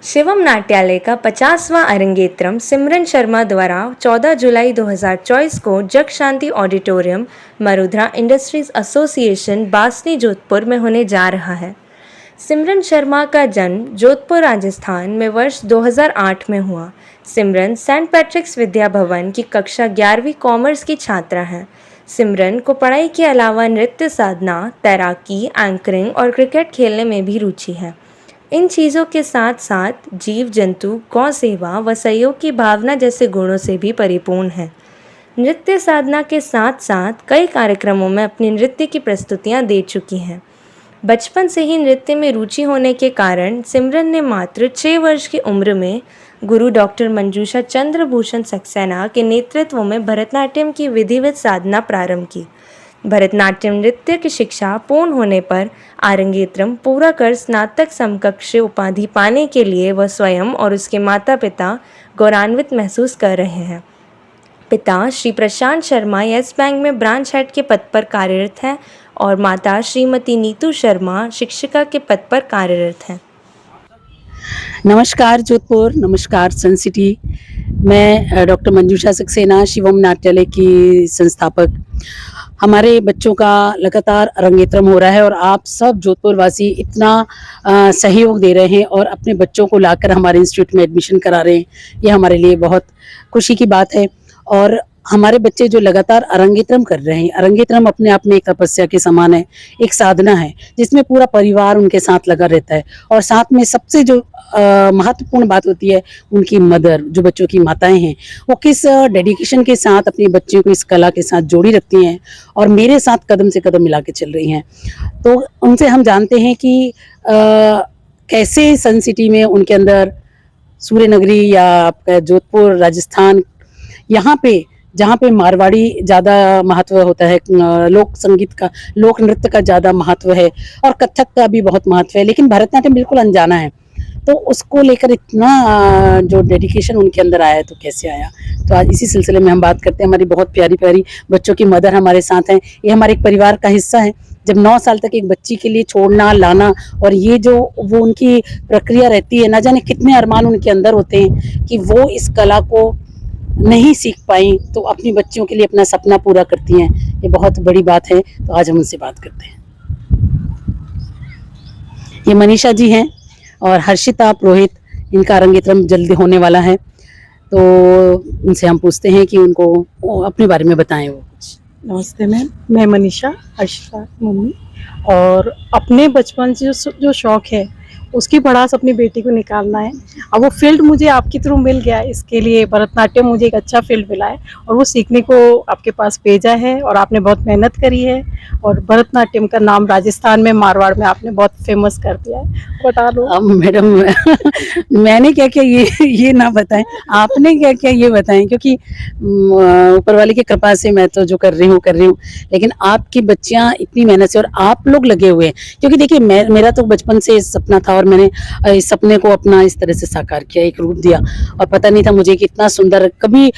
शिवम नाट्यालय का 50वां अरंगेत्रम सिमरन शर्मा द्वारा 14 जुलाई 2024 को Jag Shanti auditorium, Marudhara industries association, Basni, Jodhpur में होने जा रहा है। सिमरन शर्मा का जन्म जोधपुर, राजस्थान में वर्ष 2008 में हुआ। सिमरन सेंट पैट्रिक्स विद्या भवन की कक्षा 11वीं कॉमर्स की छात्रा हैं। सिमरन को पढ़ाई के अलावा नृत्य साधना, तैराकी, एंकरिंग और क्रिकेट खेलने में भी रुचि है। इन चीज़ों के साथ साथ जीव जंतु, गौ सेवा व सहयोग की भावना जैसे गुणों से भी परिपूर्ण है। नृत्य साधना के साथ साथ कई कार्यक्रमों में अपनी नृत्य की प्रस्तुतियां दे चुकी हैं। बचपन से ही नृत्य में रुचि होने के कारण सिमरन ने मात्र 6 वर्ष की उम्र में गुरु डॉक्टर मंजूषा चंद्रभूषण सक्सेना के नेतृत्व में भरतनाट्यम की विधिवत साधना प्रारंभ की। भरतनाट्यम नृत्य की शिक्षा पूर्ण होने पर आरंगेत्रम पूरा कर स्नातक समकक्ष उपाधि पाने के लिए वह स्वयं और उसके माता पिता गौरवान्वित महसूस कर रहे हैं। पिता श्री प्रशांत शर्मा येस बैंक में ब्रांच हेड के पद पर कार्यरत हैं और माता श्रीमती नीतू शर्मा शिक्षिका के पद पर कार्यरत हैं। नमस्कार जोधपुर, नमस्कार सन सिटी। मैं डॉक्टर मंजूषा सक्सेना, शिवम नाट्यालय की संस्थापक। हमारे बच्चों का लगातार अरंगेत्रम हो रहा है और आप सब जोधपुर वासी इतना सहयोग दे रहे हैं और अपने बच्चों को लाकर हमारे इंस्टीट्यूट में एडमिशन करा रहे हैं। ये हमारे लिए बहुत खुशी की बात है। और हमारे बच्चे जो लगातार अरंगेत्रम कर रहे हैं, अरंगेत्रम अपने आप में एक तपस्या के समान है, एक साधना है जिसमें पूरा परिवार उनके साथ लगा रहता है। और साथ में सबसे जो महत्वपूर्ण बात होती है, उनकी मदर, जो बच्चों की माताएं हैं, वो किस डेडिकेशन के साथ अपने बच्चों को इस कला के साथ जोड़ी रखती हैं और मेरे साथ कदम से कदम मिला के चल रही हैं। तो उनसे हम जानते हैं कि कैसे सन सिटी में उनके अंदर सूर्य नगरी या आपका जोधपुर, राजस्थान, यहाँ पे जहाँ पे मारवाड़ी ज़्यादा महत्व होता है, लोक संगीत का, लोक नृत्य का ज़्यादा महत्व है और कथक का भी बहुत महत्व है, लेकिन भरतनाट्यम बिल्कुल अनजाना है। तो उसको लेकर इतना जो डेडिकेशन उनके अंदर आया है, तो कैसे आया। तो आज इसी सिलसिले में हम बात करते हैं। हमारी बहुत प्यारी प्यारी बच्चों की मदर हमारे साथ हैं। ये हमारे एक परिवार का हिस्सा है। जब 9 साल तक एक बच्ची के लिए छोड़ना, लाना और ये जो वो उनकी प्रक्रिया रहती है, ना जाने कितने अरमान उनके अंदर होते हैं कि वो इस कला को नहीं सीख पाई तो अपनी बच्चियों के लिए अपना सपना पूरा करती हैं। ये बहुत बड़ी बात है। तो आज हम उनसे बात करते हैं। ये मनीषा जी हैं और हर्षिता पुरोहित, इनका अरंगेत्रम जल्दी होने वाला है। तो उनसे हम पूछते हैं कि उनको अपने बारे में बताएं वो कुछ। नमस्ते मैम, मैं मनीषा, हर्षिता मम्मी। और अपने बचपन से जो शौक है उसकी भड़ास अपनी बेटी को निकालना है। अब वो फील्ड मुझे आपके थ्रू मिल गया, इसके लिए भरतनाट्यम मुझे एक अच्छा फील्ड मिला है और वो सीखने को आपके पास भेजा है और आपने बहुत मेहनत करी है और भरतनाट्यम का नाम राजस्थान में, मारवाड़ में आपने बहुत फेमस कर दिया है। बता दो। अब मैडम मैंने क्या क्या ये ना बताएं, आपने क्या क्या ये बताएं, क्योंकि ऊपर वाले की कृपा से मैं तो जो कर रही हूँ, लेकिन आपकी बच्चियां इतनी मेहनत से और आप लोग लगे हुए हैं। क्योंकि देखिए मेरा तो बचपन से सपना था और मैंने इस सपने को अपना इस तरह से साकार किया, एक रूप दिया। और पता नहीं था मुझे कि इतना सुंदर, कभी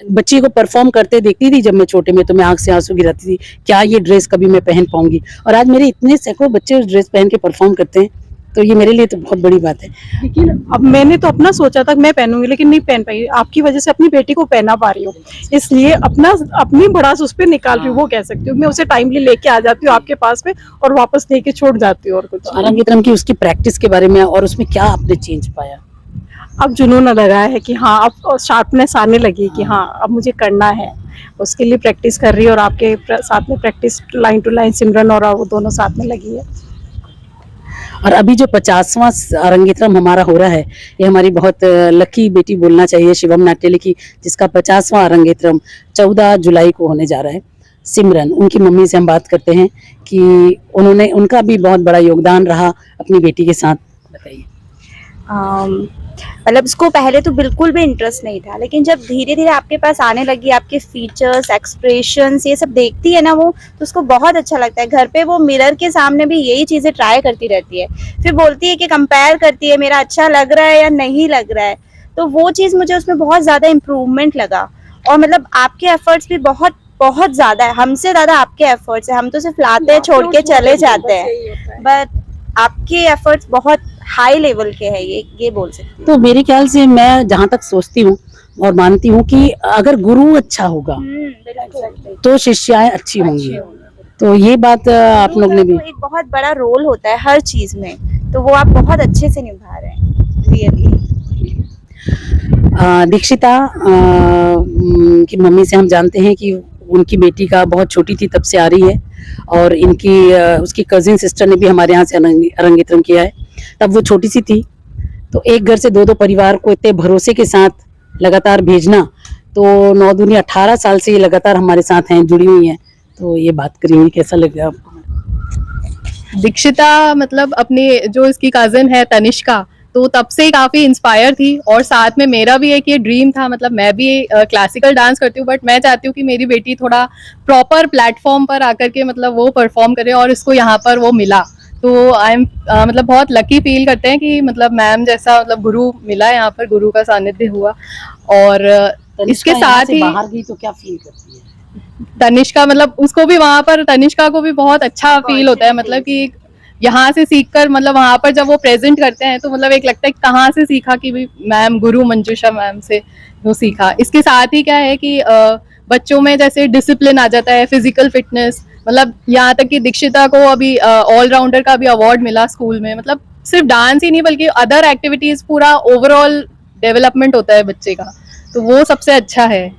बच्ची को परफॉर्म करते देखती थी जब मैं छोटे में, तो मैं आंख से आंसू गिराती थी, क्या ये ड्रेस कभी मैं पहन पाऊंगी। और आज मेरे इतने सैकड़ों बच्चे उस ड्रेस पहन के परफॉर्म करते हैं, तो ये मेरे लिए तो बहुत बड़ी बात है। लेकिन अब मैंने तो अपना सोचा था मैं पहनूंगी, लेकिन नहीं पहन पाई। आपकी वजह से अपनी बेटी को पहना पा रही हूँ, इसलिए अपनी भड़ास उस पर निकाल रही हूँ, वो कह सकती हूँ। मैं उसे टाइमली लेके आ जाती हूँ आपके पास में और वापस लेके छोड़ जाती हूँ। और कुछ अरंगेत्रम की उसकी प्रैक्टिस के बारे में और उसमें क्या आपने चेंज पाया। अब जुनून लगा है कि हाँ, अब शार्पनेस आने लगी कि हाँ अब मुझे करना है। उसके लिए प्रैक्टिस कर रही है और आपके साथ में प्रैक्टिस लाइन टू लाइन सिमरन और वो दोनों साथ में लगी है। और अभी जो 50वां अरंगेत्रम हमारा हो रहा है, ये हमारी बहुत लकी बेटी बोलना चाहिए, शिवम नाट्यालय की, जिसका 50वां अरंगेत्रम 14 जुलाई को होने जा रहा है। सिमरन, उनकी मम्मी से हम बात करते हैं कि उनका भी बहुत बड़ा योगदान रहा अपनी बेटी के साथ। बताइए। मतलब इसको पहले तो बिल्कुल भी इंटरेस्ट नहीं था, लेकिन जब धीरे धीरे आपके पास आने लगी, आपके फीचर्स, एक्सप्रेशंस ये सब देखती है ना वो, तो उसको बहुत अच्छा लगता है। घर पे वो मिरर के सामने भी यही चीजें ट्राई करती रहती है, फिर बोलती है कि कंपेयर करती है मेरा अच्छा लग रहा है या नहीं लग रहा है। तो वो चीज़ मुझे उसमें बहुत ज़्यादा इम्प्रूवमेंट लगा। और मतलब आपके एफर्ट्स भी बहुत बहुत ज़्यादा है, हमसे ज़्यादा आपके एफर्ट्स है। हम तो सिर्फ लाते हैं, छोड़ के चले जाते हैं, बट आपके एफर्ट्स बहुत हाई लेवल के हैं, ये बोल सकती हूँ। तो मेरे ख्याल से मैं जहाँ तक सोचती हूँ और मानती हूँ कि अगर गुरु अच्छा होगा बिल्कुल। तो शिष्याएं अच्छी होंगी। तो ये बात आप लोग ने भी तो एक बहुत बड़ा रोल होता है हर चीज में, तो वो आप बहुत अच्छे से निभा रहे हैं रियली। दीक्षिता की मम्मी से हम जानते हैं कि उनकी बेटी का बहुत छोटी थी तब से आ रही है, और इनकी उसकी कजिन सिस्टर ने भी हमारे यहाँ से अरंगेत्रम किया है। तब वो छोटी सी थी, तो एक घर से दो दो परिवार को इतने भरोसे के साथ लगातार भेजना, तो 9 दूनी 18 साल से ये लगातार हमारे साथ हैं, जुड़ी हुई हैं। तो ये बात करिए, कैसा लगा आपको? दीक्षिता मतलब अपनी जो इसकी कजिन है तनिष्का, तो तब से ही काफी इंस्पायर थी। और साथ में मेरा भी एक ये ड्रीम था, मतलब मैं भी क्लासिकल डांस करती हूँ, बट मैं चाहती हूँ कि मेरी बेटी थोड़ा प्रॉपर प्लेटफॉर्म पर आकर के मतलब वो परफॉर्म करे, और इसको यहाँ पर वो मिला। तो आई एम मतलब बहुत लकी फील करते हैं कि मतलब मैम जैसा मतलब गुरु मिला, यहाँ पर गुरु का सानिध्य हुआ। और इसके साथ ही बाहर गई तो क्या फील करती है? तनिष्का मतलब उसको भी वहां पर, तनिष्का को भी बहुत अच्छा फील होता है, मतलब कि यहाँ से सीखकर मतलब वहां पर जब वो प्रेजेंट करते हैं तो मतलब एक लगता है कहाँ से सीखा, कि भी मैम गुरु मंजूषा मैम से वो सीखा। इसके साथ ही क्या है कि बच्चों में जैसे डिसिप्लिन आ जाता है, फिजिकल फिटनेस, मतलब यहाँ तक कि दीक्षिता को अभी ऑलराउंडर का भी अवार्ड मिला स्कूल में। मतलब सिर्फ डांस ही नहीं बल्कि अदर एक्टिविटीज, पूरा ओवरऑल डेवलपमेंट होता है बच्चे का, तो वो सबसे अच्छा है।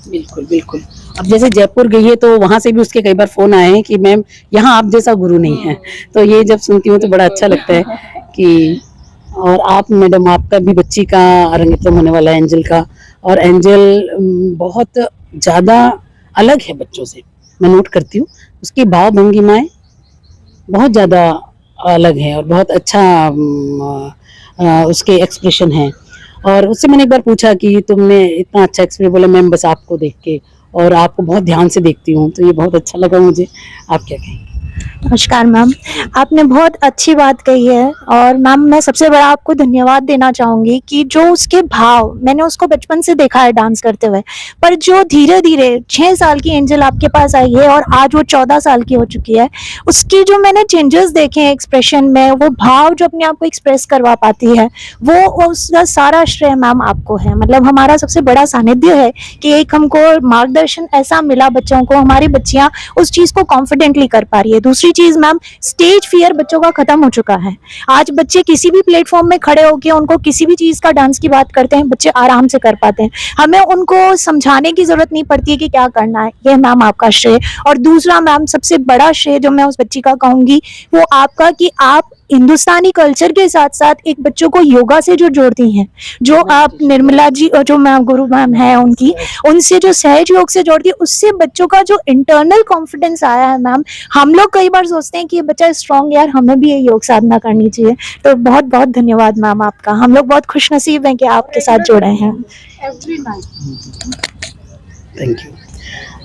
बिल्कुल बिल्कुल। अब जैसे जयपुर गई है तो वहां से भी उसके कई बार फोन आए हैं कि मैम यहाँ आप जैसा गुरु नहीं है। तो ये जब सुनती हूँ तो बड़ा अच्छा लगता है कि, और आप मैडम, आपका भी बच्ची का अरंगेत्रम होने वाला है, एंजल का। और एंजल बहुत ज्यादा अलग है बच्चों से, मैं नोट करती हूँ। उसकी भाव भंगिमाएं बहुत ज्यादा अलग है और बहुत अच्छा उसके एक्सप्रेशन है। और उससे मैंने एक बार पूछा कि तुमने इतना अच्छा एक्सप्रेशन, बोला मैम बस आपको देख के और आपको बहुत ध्यान से देखती हूँ, तो ये बहुत अच्छा लगा मुझे। आप क्या कहेंगे? नमस्कार मैम, आपने बहुत अच्छी बात कही है। और मैम मैं सबसे बड़ा आपको धन्यवाद देना चाहूँगी कि जो उसके भाव, मैंने उसको बचपन से देखा है डांस करते हुए, पर जो धीरे धीरे 6 साल की एंजल आपके पास आई है और आज वो 14 साल की हो चुकी है, उसकी जो मैंने चेंजेस देखे हैं एक्सप्रेशन में, वो भाव जो अपने आप को एक्सप्रेस करवा पाती है, वो उसका सारा श्रेय मैम आपको है। मतलब हमारा सबसे बड़ा सानिध्य है कि एक हमको मार्गदर्शन ऐसा मिला बच्चों को, हमारी बच्चियाँ उस चीज़ को कॉन्फिडेंटली कर पा रही है। दूसरी चीज मैम, स्टेज फियर बच्चों का खत्म हो चुका है। आज बच्चे किसी भी प्लेटफॉर्म में खड़े होकर उनको किसी भी चीज का डांस की बात करते हैं, बच्चे आराम से कर पाते हैं। हमें उनको समझाने की जरूरत नहीं पड़ती है कि क्या करना है। ये मैम आपका श्रेय। और दूसरा मैम, सबसे बड़ा श्रेय जो मैं उस बच्ची का कहूंगी वो आपका, कि आप हिंदुस्तानी कल्चर के साथ साथ एक बच्चों को योगा से जो जोड़ती हैं, जो आप निर्मला जी और जो मैम गुरु मैम है उनकी, उनसे जो सहज योग से जोड़ती है, उससे बच्चों का जो इंटरनल कॉन्फिडेंस आया है मैम। हम लोग कई बार सोचते हैं कि ये बच्चा स्ट्रांग, यार हमें भी ये योग साधना करनी चाहिए। तो बहुत बहुत धन्यवाद मैम आपका। हम लोग बहुत खुशनसीब हैं कि आपके साथ जुड़े हैं। Thank you.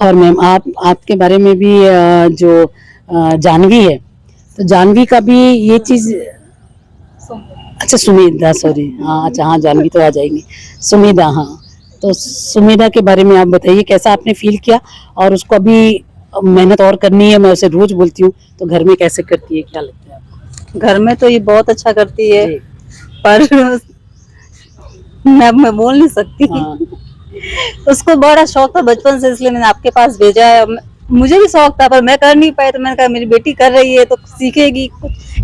और मैम आपके बारे में भी जो जानवी है, तो जानवी का भी ये चीज, अच्छा सुमेधा, सॉरी, हाँ अच्छा, हाँ जानवी तो आ जाएगी, सुमेधा, हाँ। तो सुमेधा के बारे में आप बताइए, कैसा आपने फील किया? और उसको अभी मेहनत और करनी है, मैं उसे रोज बोलती हूँ, तो घर में कैसे करती है, क्या लगता है आपको? घर में तो ये बहुत अच्छा करती है, जी। पर मैं बोल नहीं सकती। हाँ। उसको बड़ा शौक था बचपन से, इसलिए मैंने आपके पास भेजा है। मुझे भी शौक था पर मैं कर नहीं पाई, तो मैंने कहा मेरी बेटी कर रही है तो सीखेगी,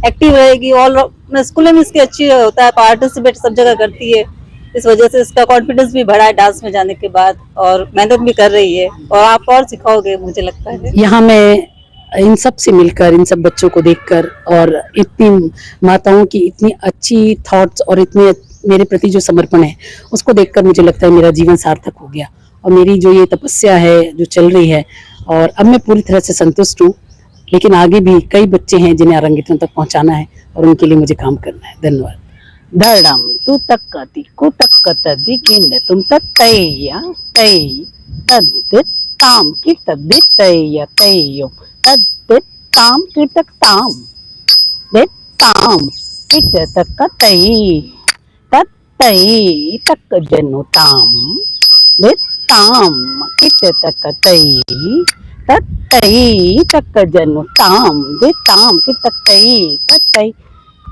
एक्टिव रहेगी। ऑल स्कूल में इसकी अच्छी होता है, पार्टिसिपेट सब जगह करती है, इस वजह से इसका कॉन्फिडेंस भी बढ़ा है डांस में जाने के बाद, और मेहनत भी कर रही है। और आप और सिखाओगे मुझे लगता है। यहाँ मैं इन सब से मिलकर, इन सब बच्चों को देखकर, और इतनी माताओं की इतनी अच्छी थॉट्स और इतने मेरे प्रति जो समर्पण है, उसको देखकर मुझे लगता है मेरा जीवन सार्थक हो गया। और मेरी जो ये तपस्या है जो चल रही है, और अब मैं पूरी तरह से संतुष्ट हूँ। लेकिन आगे भी कई बच्चे हैं जिन्हें अरंगेत्रम तक पहुँचाना है, और उनके लिए मुझे काम करना है। धन्यवाद। धड़म तू तक्कति को तक्कतदि किंड तुम तत्तैया तै तद्दित ताम की तद्दित तैया तैयो तद्दित ताम की तक्ताम दित ताम किट तक्कतै तत्तै तक्क जनुताम दित ताम किट तक्कतै तत्तै तक्क जनुताम दित ताम की तक्तै तत्तै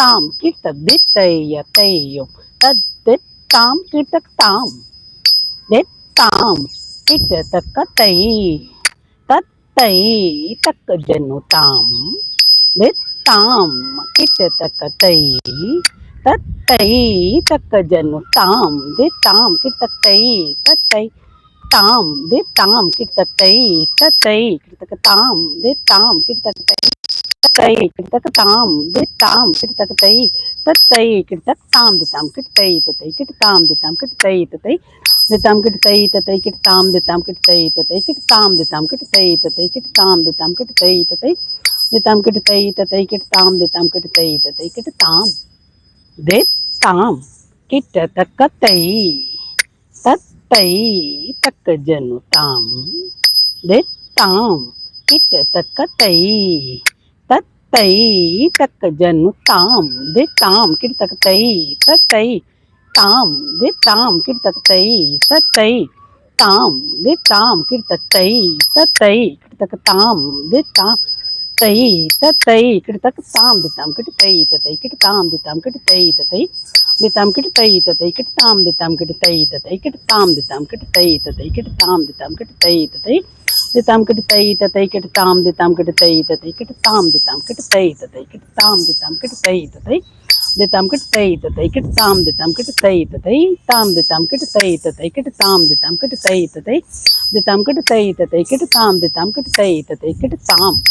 ताम किट दित तय तय तद दित ताम किट ताम दित ताम किट तक तई तत तई तक जनु ताम दित ताम किट तक तई तत तई तक जनु ताम दित ताम किट तक तई तत तई ताम दे ताम किट तक तई तत तई किट तक ताम दे ताम किट तक तई किट तक ताम दे ताम किट तक तई तत तई किट तक ताम दे ताम किट तई तत तई किट ताम दे ताम किट तई तत तई दे ताम किट तई तत तई किट ताम दे ताम किट तई तत तई किट ताम दे ताम किट तई तत तई किट ताम दे ताम किट तई तत तई दे ताम किट तई तत तई किट ताम दे ताम किट तई तत तई किट ताम दे ताम किट तक तई तत तई तक जनु ताम दे ताम किट तक तई तत तई तक जनु ताम दे ताम किट तक तई तत तई ताम दे ताम किट तक तई तत तई ताम दे ताम किट तक तई तत तई किट तक ताम दे ताम तई तत तई किट तक ताम दे ताम किट तई तत तई किट ताम दे ताम किट तई तत तई दे ताम किट तई तत तई किट ताम दे ताम किट तई तत तई किट ताम दे ताम किट तई तत तई किट ताम दे ताम किट तई तत तई दे ताम किट तई तत तई किट ताम दे ताम किट तई तत तई किट ताम दे ताम किट तई तत तई किट ताम दे ताम किट तई तत तई दे ताम किट तई तत तई किट ताम दे ताम किट तई तत तई ताम दे ताम किट तई तत तई किट ताम दे ताम किट तई तत तई दे ताम किट तई तत तई किट ताम दे ताम किट तई तत तई किट ताम